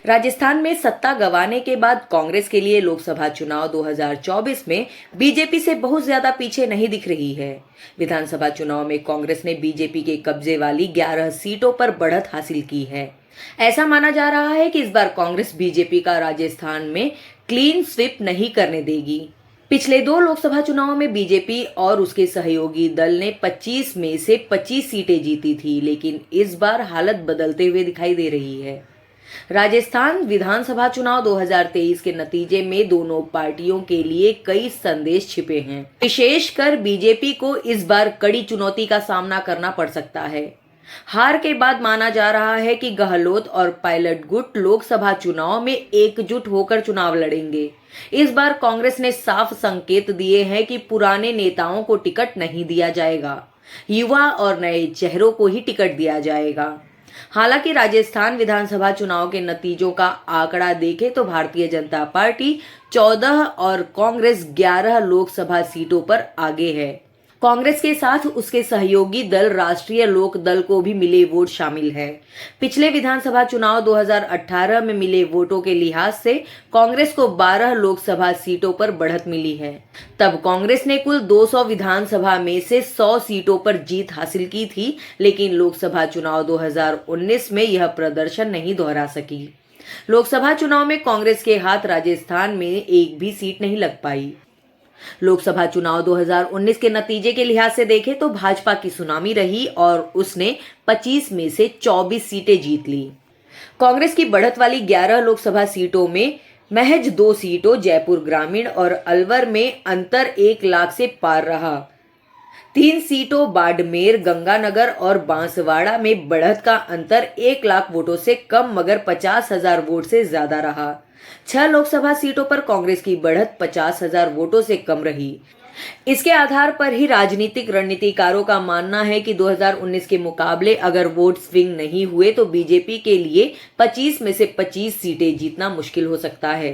राजस्थान में सत्ता गंवाने के बाद कांग्रेस के लिए लोकसभा चुनाव 2024 में बीजेपी से बहुत ज्यादा पीछे नहीं दिख रही है। विधानसभा चुनाव में कांग्रेस ने बीजेपी के कब्जे वाली 11 सीटों पर बढ़त हासिल की है। ऐसा माना जा रहा है कि इस बार कांग्रेस बीजेपी का राजस्थान में क्लीन स्वीप नहीं करने देगी। पिछले 2 लोकसभा चुनावों में बीजेपी और उसके सहयोगी दल ने 25 में से 25 सीटें जीती थी, लेकिन इस बार हालत बदलते हुए दिखाई दे रही है। राजस्थान विधानसभा चुनाव 2023 के नतीजे में दोनों पार्टियों के लिए कई संदेश छिपे हैं। विशेषकर बीजेपी को इस बार कड़ी चुनौती का सामना करना पड़ सकता है। हार के बाद माना जा रहा है कि गहलोत और पायलट गुट लोकसभा चुनाव में एकजुट होकर चुनाव लड़ेंगे। इस बार कांग्रेस ने साफ संकेत दिए हैं कि पुराने नेताओं को टिकट नहीं दिया जाएगा, युवा और नए चेहरों को ही टिकट दिया जाएगा। हालांकि राजस्थान विधानसभा चुनाव के नतीजों का आंकड़ा देखें तो भारतीय जनता पार्टी 14 और कांग्रेस 11 लोकसभा सीटों पर आगे है। कांग्रेस के साथ उसके सहयोगी दल राष्ट्रीय लोक दल को भी मिले वोट शामिल है। पिछले विधानसभा चुनाव 2018 में मिले वोटों के लिहाज से कांग्रेस को 12 लोकसभा सीटों पर बढ़त मिली है। तब कांग्रेस ने कुल 200 विधानसभा में से 100 सीटों पर जीत हासिल की थी, लेकिन लोकसभा चुनाव 2019 में यह प्रदर्शन नहीं दोहरा सकी। लोकसभा चुनाव में कांग्रेस के हाथ राजस्थान में एक भी सीट नहीं लग पाई। लोकसभा चुनाव 2019 के नतीजे के लिहाज से देखें तो भाजपा की सुनामी रही और उसने 25 में से 24 सीटें जीत ली। कांग्रेस की बढ़त वाली 11 लोकसभा सीटों में महज 2 सीटों जयपुर ग्रामीण और अलवर में अंतर 1 लाख से पार रहा। 3 सीटों बाड़मेर, गंगानगर और बांसवाड़ा में बढ़त का अंतर 1 लाख वोटों से कम मगर 50,000 वोट से ज्यादा रहा। 6 लोकसभा सीटों पर कांग्रेस की बढ़त 50,000 वोटों से कम रही। इसके आधार पर ही राजनीतिक रणनीतिकारों का मानना है कि 2019 के मुकाबले अगर वोट स्विंग नहीं हुए तो बीजेपी के लिए 25 में से 25 सीटें जीतना मुश्किल हो सकता है।